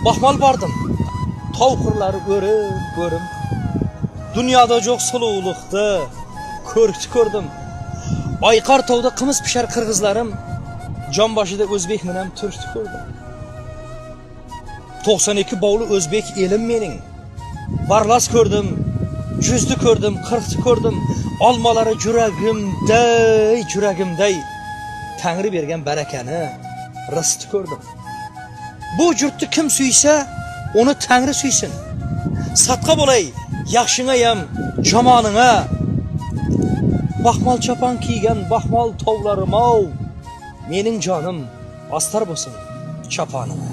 Bakmal bardım. Tavkurları görüm. Dünyada çok sululuqda körükçü gördüm. Aykar tavda kımız pişer kırgızlarım. Canbaşıda Özbek minem Türkçü gördüm. 92 bağlı Özbek elim menin. Barlas gördüm. Cüzdü gördüm, kırkçı gördüm. Almaları yüreğimdey. Tanrı bergen berekeni, rıztı gördüm. Bu cürtü kim süyse, onu Tanrı süysün. Satqa bolay, yaxşınayam, jamanına. Bakmal çapan kiygen, bakmal tovlarım. Menin canım, astar bolsun çapanına.